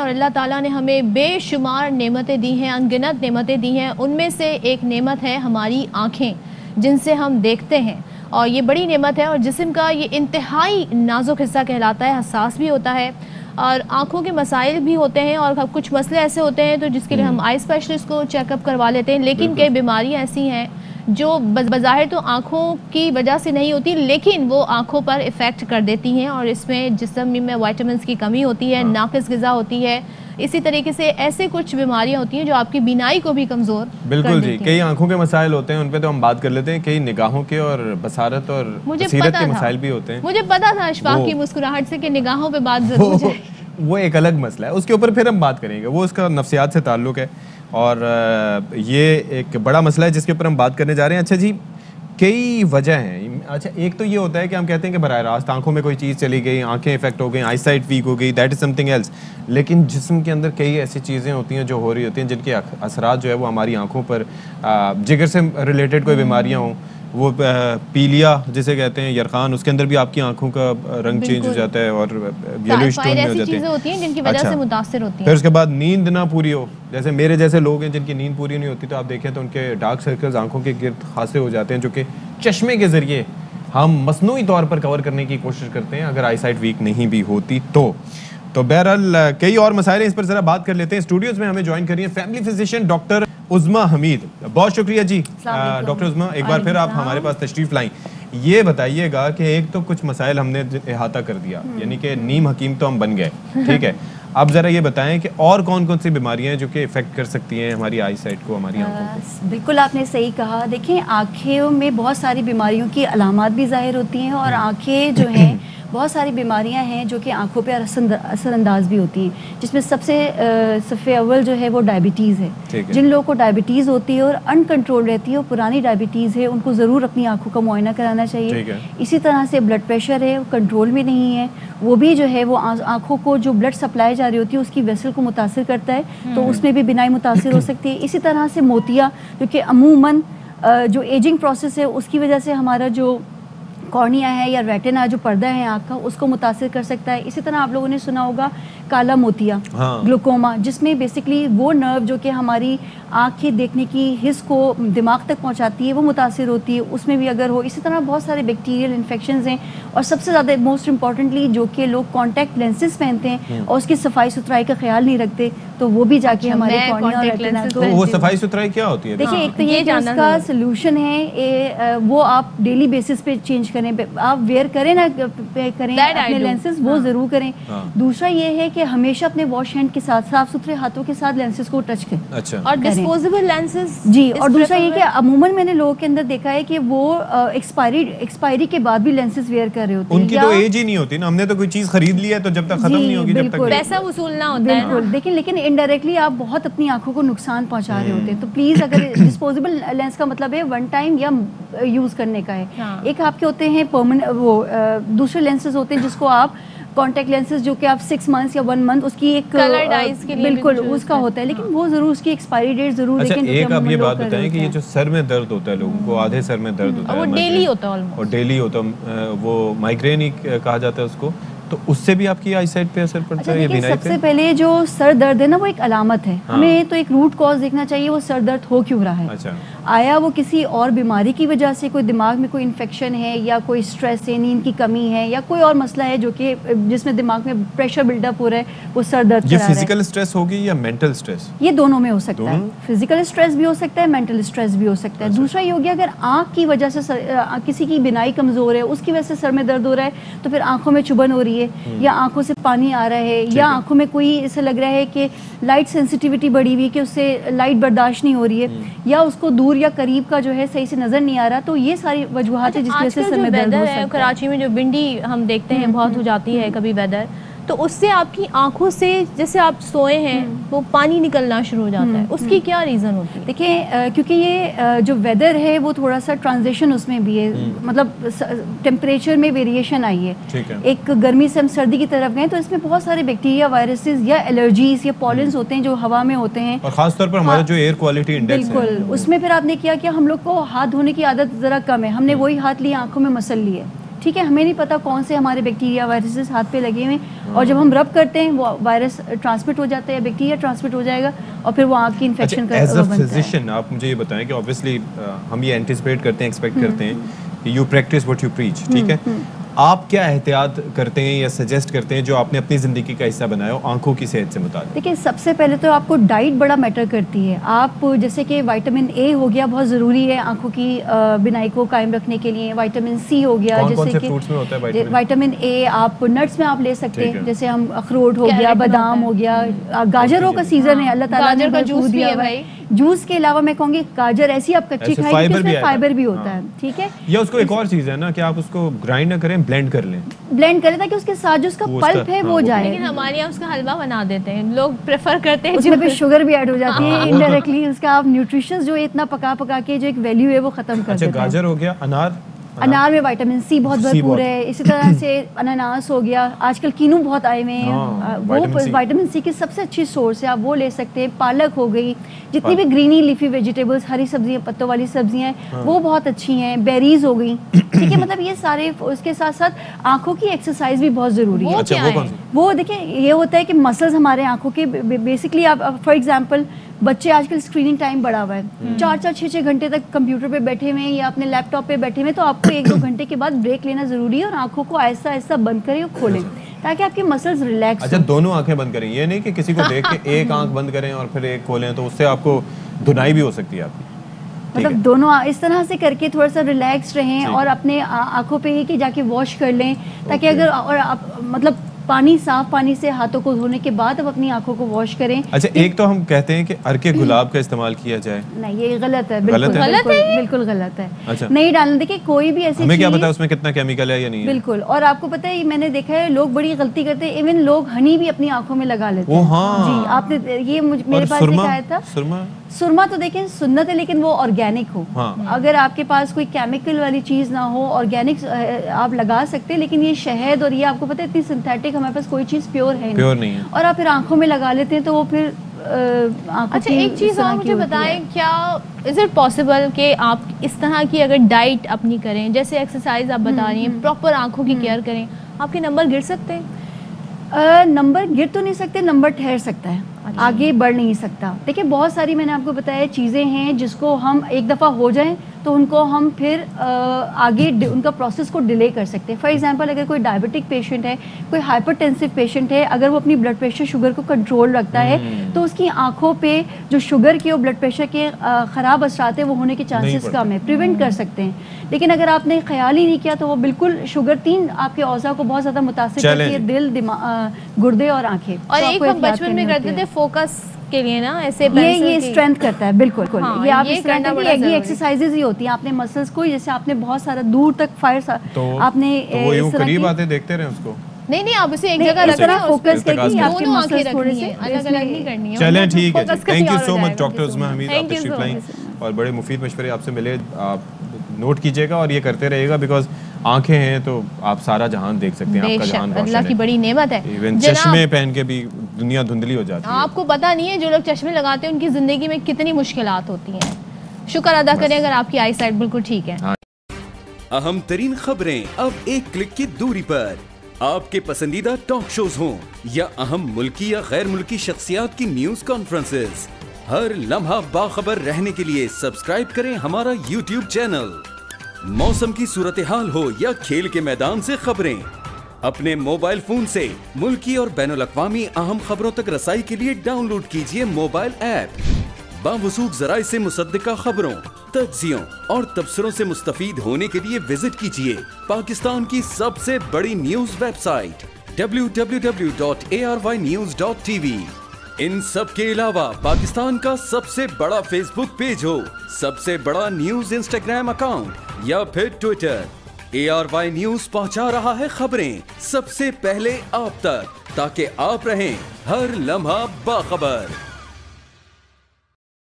اور اللہ تعالیٰ نے ہمیں بے شمار نعمتیں دی ہیں، انگنت نعمتیں دی ہیں. ان میں سے ایک نعمت ہے ہماری آنکھیں جن سے ہم دیکھتے ہیں، اور یہ بڑی نعمت ہے اور جسم کا یہ انتہائی نازک حصہ کہلاتا ہے، حساس بھی ہوتا ہے اور آنکھوں کے مسائل بھی ہوتے ہیں اور کچھ مسئلے ایسے ہوتے ہیں تو جس کے لیے ہم آئی اسپیشلسٹ کو چیک اپ کروا لیتے ہیں. لیکن کئی بیماریاں ایسی ہیں جو بظاہر تو آنکھوں کی وجہ سے نہیں ہوتی لیکن وہ آنکھوں پر افیکٹ کر دیتی ہیں، اور اس میں جسم میں وائٹامنس کی کمی ہوتی ہے، ناقص غذا ہوتی ہے، اسی طریقے سے ایسے کچھ بیماریاں ہوتی ہیں جو آپ کی بینائی کو بھی کمزور بالکل جی. کئی آنکھوں کے مسائل ہوتے ہیں، ان پہ تو ہم بات کر لیتے ہیں. کئی نگاہوں کے اور بصارت اور بصیرت کے مسائل بھی ہوتے ہیں. مجھے پتا تھا اشفاق کی مسکراہٹ سے کہ نگاہوں پہ بات ضرور ہے. وہ ایک الگ مسئلہ ہے، اس کے اوپر پھر ہم بات کریں گے. وہ اس کا نفسیات سے تعلق ہے اور یہ ایک بڑا مسئلہ ہے جس کے اوپر ہم بات کرنے جا رہے ہیں. اچھا جی، کئی وجہ ہیں. اچھا، ایک تو یہ ہوتا ہے کہ ہم کہتے ہیں کہ براہ راست آنکھوں میں کوئی چیز چلی گئی، آنکھیں افیکٹ ہو گئی، آئی سائٹ ویک ہو گئی، that is something else. لیکن جسم کے اندر کئی ایسی چیزیں ہوتی ہیں جو ہو رہی ہوتی ہیں جن کے اثرات جو ہے وہ ہماری آنکھوں پر، جگر سے ریلیٹڈ کوئی بیماریاں ہوں، وہ پیلیا جسے کہتے ہیں، یرقان، اس کے اندر بھی آپ کی آنکھوں کا رنگ چینج ہو جاتا ہے اور یلوئش ٹون میں ہو جاتے چیزیں ہوتی ہیں جن کی وجہ سے متاثر ہوتی ہیں. پھر اس کے بعد نیند نہ پوری ہو، جیسے میرے جیسے لوگ ہیں جن کی نیند پوری نہیں ہوتی تو آپ دیکھیں تو ان کے ڈارک سرکلز آنکھوں کے گرد خاصے ہو جاتے ہیں، جو کہ چشمے کے ذریعے ہم مصنوعی طور پر کور کرنے کی کوشش کرتے ہیں اگر آئی سائٹ ویک نہیں بھی ہوتی تو بہرحال کئی اور مسائل ہیں، اس پر ذرا بات کر لیتے ہیں. اسٹوڈیوز میں ہمیں جوائن کر رہی ہیں فیملی فزیشین ڈاکٹر عظمیٰ حمید. بہت شکریہ جی ڈاکٹر عظمیٰ، ایک بار پھر آپ ہمارے پاس تشریف لائیں. یہ بتائیے گا کہ ایک تو کچھ مسائل ہم نے احاطہ کر دیا، یعنی کہ نیم حکیم تو ہم بن گئے، ٹھیک ہے. اب ذرا یہ بتائیں کہ اور کون کون سی بیماریاں ہیں جو کہ افیکٹ کر سکتی ہیں ہماری آئی سائٹ کو، ہماری آنکھوں کو؟ بالکل آپ نے صحیح کہا. دیکھیں، آنکھوں میں بہت ساری بیماریوں کی علامات بھی ظاہر ہوتی ہیں اور آنکھیں جو ہیں بہت ساری بیماریاں ہیں جو کہ آنکھوں پہ اثر انداز بھی ہوتی ہیں، جس میں سب سے صفِ اول جو ہے وہ ڈائبٹیز ہے. جن لوگوں کو ڈائبٹیز ہوتی ہے اور ان کنٹرول رہتی ہے، وہ پرانی ڈائبٹیز ہے، ان کو ضرور اپنی آنکھوں کا معائنہ کرانا چاہیے. اسی طرح سے بلڈ پریشر ہے، وہ کنٹرول میں نہیں ہے، وہ بھی جو ہے وہ آنکھوں کو جو بلڈ سپلائی جا رہی ہوتی ہے اس کی ویسل کو متاثر کرتا ہے، تو اس میں بھی بینائی متاثر ہو سکتی ہے. اسی طرح سے موتیا، جو کہ عموماً جو ایجنگ پروسیس ہے اس کی وجہ سے ہمارا جو کارنیا ہے یا ریٹنا جو پردہ ہے آنکھ کا، اس کو متاثر کر سکتا ہے. اسی طرح آپ لوگوں نے سنا ہوگا کالا موتیا، گلوکوما، جس میں بیسکلی وہ نرو جو کہ ہماری آنکھ کے دیکھنے کی حس کو دماغ تک پہنچاتی ہے وہ متاثر ہوتی ہے، اس میں بھی اگر ہو. اسی طرح بہت سارے بیکٹیریل انفیکشنز ہیں، اور سب سے زیادہ موسٹ امپورٹنٹلی جو کہ لوگ کانٹیکٹ لینسز پہنتے ہیں اور اس کی صفائی ستھرائی کا خیال نہیں رکھتے، تو وہ بھی جا کے ہمارے کارنیا اور ریٹنا کو. وہ صفائی ستھرائی کیا ہوتی ہے؟ دیکھیں، ایک تو یہ اس کا سلوشن ہے، وہ آپ ڈیلی بیسس پہ چینج کریں، آپ ویئر کریں نہ کریں اپنے لینسز، وہ ضرور کریں. دوسرا یہ ہے کہ ہمیشہ اپنے واش ہینڈ کے ساتھ صاف ستھرے ہاتھوں کے ساتھ لینسز کو ٹچ کریں اور ڈسپوزیبل لینسز. جی، اور دوسرا یہ کہ عموماً میں نے لوگوں کے اندر دیکھا ہے کہ وہ ایکسپائری کے بعد بھی لینسز ویئر کر رہے ہوتے ہیں. ان کی تو ایج ہی نہیں ہوتی نا، ہم نے تو کوئی چیز خرید لی ہے تو جب تک ختم نہیں ہوگی جب تک پیسہ وصول نہ ہوتا ہے. بالکل. لیکن انڈائریکٹلی آپ بہت اپنی آنکھوں کو نقصان پہنچا رہے ہوتے ہیں. تو پلیز، اگر ڈسپوزیبل لینس کا مطلب ہے ون ٹائم یا یوز کرنے کا ہے. ایک آپ کے ہوتے ہیں وہ دوسرے لینسز ہوتے ہیں جس کو آپ کانٹیکٹ لینسز، جو کہ آپ 6 منتھس یا 1 منتھ اس کی ایک کلرڈ آئیز کے لیے بالکل اس کا ہوتا ہے، لیکن وہ ضرور اس کی ایکسپائری ڈیٹ ضرور دیکھیں. اچھا، ایک آپ یہ بات بتائیں کہ یہ جو سر میں درد ہوتا ہے لوگوں کو، آدھے سر میں درد ہوتا ہے، وہ ڈیلی ہوتا ہے اور ڈیلی ہوتا ہے، وہ مائگرین ہی کہا جاتا ہے اس کو، تو اس سے بھی آپ کی آئی سائٹ پہ اثر پڑتا ہے یا بینائی پہ؟ سب سے پہلے جو سر درد ہے نا، وہ ایک علامت ہے. ہمیں تو ایک روٹ کاز دیکھنا چاہیے، وہ سر درد ہو کیوں رہا ہے. آیا وہ کسی اور بیماری کی وجہ سے، کوئی دماغ میں کوئی انفیکشن ہے یا کوئی اسٹریس ہے، نیند کی کمی ہے، یا کوئی اور مسئلہ ہے جو کہ جس میں دماغ میں پریشر بلڈ اپ ہو رہا ہے، وہ سر درد کرا رہا ہے. یہ فزیکل اسٹریس ہوگی یا مینٹل اسٹریس؟ یہ دونوں میں ہو سکتا ہے. فزیکل اسٹریس بھی ہو سکتا ہے، مینٹل اسٹریس بھی ہو سکتا ہے. دوسرا یہ ہو گیا اگر آنکھ کی وجہ سے کسی کی بینائی کمزور ہے، اس کی وجہ سے سر میں درد ہو رہا ہے، تو پھر آنکھوں میں چبھن ہو رہی ہے یا آنکھوں سے پانی آ رہا ہے، یا آنکھوں میں کوئی ایسا لگ رہا ہے کہ لائٹ سینسٹیوٹی بڑھی ہوئی کہ اس سے لائٹ برداشت نہیں ہو رہی ہے، یا اس کو دور یا قریب کا جو ہے صحیح سے نظر نہیں آ رہا. تو یہ ساری وجوہات ہیں جس کی وجہ سے سر میں درد ہو سکتا ہے. کراچی میں جو بنڈی ہم دیکھتے ہیں بہت ہو جاتی ہے کبھی ویدر، تو اس سے آپ کی آنکھوں سے جیسے آپ سوئے ہیں وہ پانی نکلنا شروع ہو جاتا ہے. اس کی کیا ریزن ہوتی ہے؟ دیکھیں، کیونکہ یہ جو ویدر ہے وہ تھوڑا سا ٹرانزیشن اس میں بھی ہے، مطلب ٹیمپریچر میں ویریشن آئی ہے. ایک گرمی سے ہم سردی کی طرف گئے تو اس میں بہت سارے بیکٹیریا، وائرسز یا الرجیز یا پالنز ہوتے ہیں جو ہوا میں ہوتے ہیں، اور خاص طور پر ہمارا جو ایئر کوالٹی انڈیکس ہے، بالکل اس میں پھر آپ نے کیا ہم لوگ کو ہاتھ دھونے کی عادت ذرا کم ہے. ہم نے وہی ہاتھ لیے آنکھوں میں مسل لیے، ٹھیک ہے, ہمیں نہیں پتا کون سے ہمارے بیکٹیریا وائرسز ہاتھ پہ لگے ہوئے ہیں, اور جب ہم رب کرتے ہیں وہ وائرس ٹرانسمٹ ہو جاتا ہے, بیکٹیریا ٹرانسمٹ ہو جائے گا, اور پھر وہ آنکھ کی انفیکشن کا ایز اے بنتا ہے. فزیشین آپ مجھے یہ بتائیں کہ obviously ہم یہ اینٹیسپیٹ کرتے ہیں, ایکسپیکٹ کرتے ہیں کہ you practice what you preach, ٹھیک ہے, آپ کیا احتیاط کرتے ہیں یا سجیسٹ کرتے ہیں جو آپ نے اپنی زندگی کا حصہ بنایا ہو آنکھوں کی صحت سے متعلق؟ دیکھیں سب سے پہلے تو آپ کو ڈائٹ بڑا میٹر کرتی ہے. آپ جیسے کہ وائٹامن اے ہو گیا, بہت ضروری ہے آنکھوں کی بینائی کو قائم رکھنے کے لیے. وائٹامن سی ہو گیا, جیسے کہ وائٹامن اے آپ نٹس میں آپ لے سکتے ہیں, جیسے ہم اخروٹ ہو گیا, بادام ہو گیا, گاجروں کا سیزن ہے, اللہ تعالیٰ نے کا جوس دیا ہے. جوس کے علاوہ میں کہوں گی گاجر ایسی آپ کچی کھائیں گے, اس میں فائبر بھی ہوتا ہے, ٹھیک ہے. یا اس کو ایک اور چیز ہے نا کہ آپ اس کو گرائنڈ نہ کریں, بلینڈ کر لیں, بلینڈ کریں تاکہ اس کے ساتھ جو اس کا پلپ ہے وہ جائے. لیکن ہمارے یہاں اس کا حلوہ بنا دیتے ہیں لوگ, پریفر کرتے ہیں, اس میں پھر شوگر بھی ایڈ ہو جاتی ہے انڈائریکٹلی, اس کا آپ نیوٹریشنز جو اتنا پکا پکا کے جو ایک ویلیو ہے وہ ختم کر دیتے ہیں. گاجر ہو گیا, انار میں وائٹامن سی بہت بھرپور ہے. اسی طرح سے اناناس ہو گیا, آج کل کینو بہت آئے ہوئے ہیں, وہ وائٹامن سی کی سب سے اچھی سورس ہے, آپ وہ لے سکتے ہیں. پالک ہو گئی, جتنی بھی گرینی لیفی ویجیٹیبلس, ہری سبزیاں, پتوں والی سبزیاں ہیں وہ بہت اچھی ہیں. بیریز ہو گئی, ٹھیک ہے, مطلب یہ سارے. اس کے ساتھ ساتھ آنکھوں کی ایکسرسائز بھی بہت ضروری ہے. وہ دیکھیں یہ ہوتا ہے کہ مسلز ہمارے آنکھوں کے بیسکلی, آپ فار ایگزامپل بچے آج کل اسکریننگ ٹائم بڑا ہوا ہے, 4-4 6-6 گھنٹے تک کمپیوٹر پہ بیٹھے ہوئے ہیں یا اپنے لیپ ٹاپ پہ بیٹھے ہوئے, تو آپ کو 1-2 گھنٹے کے بعد بریک لینا ضروری ہے, اور آنکھوں کو آہستہ آہستہ بند کریں اور کھولیں تاکہ آپ کی مسلز ریلیکس. اچھا, دونوں آنکھیں بند کریں, یہ نہیں کہ کسی کو دیکھ کے ایک آنکھ بند کریں اور پھر ایک کھولیں, تو اس سے آپ کو دھنائی بھی ہو سکتی ہے آپ کی. مطلب دونوں اس طرح سے کر کے تھوڑا سا ریلیکس رہیں, اور اپنے آنکھوں پہ ہی کہ جا کے واش کر لیں, تاکہ اگر اور آپ مطلب پانی, صاف پانی سے ہاتھوں کو دھونے کے بعد اب اپنی آنکھوں کو واش کریں. اچھا, ایک تو ہم کہتے ہیں کہ عرق گلاب کا استعمال کیا جائے, نہیں یہ غلط ہے, بالکل غلط ہے, نہیں ڈالنا. دیکھیے کوئی بھی ایسی, ہمیں کیا پتا اس میں کتنا کیمیکل ہے یا نہیں ہے. بالکل. اور آپ کو پتہ ہے, میں نے دیکھا ہے لوگ بڑی غلطی کرتے ہیں, ایون لوگ ہنی بھی اپنی آنکھوں میں لگا لیتے ہیں. جی, آپ نے یہ میرے پاس دکھایا تھا. سرما تو دیکھیں سنت ہے, لیکن وہ آرگینک ہو. اگر آپ کے پاس کوئی کیمیکل والی چیز نہ ہو, آرگینک آپ لگا سکتے ہیں, لیکن یہ شہد اور یہ آپ کو پتہ ہے اتنی سنتھیٹک ہمارے پاس کوئی چیز پیور نہیں ہے, اور آپ پھر آنکھوں میں لگا لیتے ہیں تو وہ پھر. اچھا, ایک چیز اور مجھے بتائیں, کیا از اٹ پاسبل کہ آپ اس طرح کی اگر ڈائٹ اپنی کریں, جیسے ایکسرسائز آپ بتا رہی ہیں, پراپر آنکھوں کی کیئر کریں, آپ کے نمبر گر سکتے ہیں؟ نمبر گر تو نہیں سکتے, نمبر ٹھہر سکتا ہے, آگے بڑھ نہیں سکتا. دیکھیں بہت ساری میں نے آپ کو بتایا چیزیں ہیں جس کو ہم ایک دفعہ ہو جائیں تو ان کو ہم پھر آگے ان کا پروسیس کو ڈیلے کر سکتے ہیں. فار ایگزامپل اگر کوئی ڈائبٹک پیشنٹ ہے, کوئی ہائپر ٹینسو پیشنٹ ہے, اگر وہ اپنی بلڈ پریشر شوگر کو کنٹرول رکھتا ہے تو اس کی آنکھوں پہ جو شوگر کے اور بلڈ پریشر کے خراب اثرات ہیں وہ ہونے کے چانسز کم ہے, پریونٹ کر سکتے ہیں. لیکن اگر آپ نے خیال ہی نہیں کیا تو وہ بالکل شوگر 3 آپ کے اعضاء کو بہت زیادہ متاثر کرتی ہے, دل, دماغ, گردے اور آنکھیں. اور ایک ہم بچپن میں کرتے تھے فوکس کے لیے نا, ایسے یہ اسٹرینتھ کرتا ہے. بالکل یہ آپ اسٹرینتھ کی ایک ایکسرسائزز ہی ہوتی ہیں. آپ نے مسلز کو, جیسے آپ نے بہت سارا دور تک فائر, آپ نے اس قریب آتے دیکھتے رہے اس کو, نہیں آپ اسے ایک جگہ رکھ کر فوکس کر کے آپ کے مسلز تھوڑے سے الگ الگ نہیں کرنی ہے. چلیں ٹھیک ہے, thank you so much doctor Uzma Hamid, آپ تشریف لائیں اور بڑے مفید مشورے آپ سے ملے. آپ نوٹ کیجیے گا اور یہ کرتے رہیے گا, بیکاز آنکھیں ہیں تو آپ سارا جہان دیکھ سکتے ہیں, آپ کا جہان روشن ہے. اللہ کی بڑی نعمت ہے. ایون چشمے پہن کے بھی دنیا دھندلی ہو جاتی ہے. آپ کو پتہ نہیں ہے جو لوگ چشمے لگاتے ہیں ان کی زندگی میں کتنی مشکلات ہوتی ہیں. شکر ادا کریں اگر آپ کی آئی سائٹ بالکل ٹھیک ہے. اہم ترین خبریں اب ایک کلک کی دوری پر. آپ کے پسندیدہ ٹاک شوز ہوں یا اہم ملکی یا غیر ملکی شخصیات کی نیوز کانفرنسز, ہر لمحہ باخبر رہنے کے لیے سبسکرائب کریں ہمارا یوٹیوب چینل. موسم کی صورتحال ہو یا کھیل کے میدان سے خبریں, اپنے موبائل فون سے ملکی اور بین الاقوامی اہم خبروں تک رسائی کے لیے ڈاؤن لوڈ کیجیے موبائل ایپ. باوثوق ذرائع سے مصدقہ خبروں, تجزیوں اور تبصروں سے مستفید ہونے کے لیے وزٹ کیجیے پاکستان کی سب سے بڑی نیوز ویب سائٹ www.arYnews.tv. ان سب کے علاوہ پاکستان کا سب سے بڑا فیس بک پیج ہو, سب سے بڑا نیوز انسٹاگرام اکاؤنٹ یا پھر ٹویٹر, ARY نیوز پہنچا رہا ہے خبریں سب سے پہلے آپ تک, تاکہ آپ رہیں ہر لمحہ باخبر.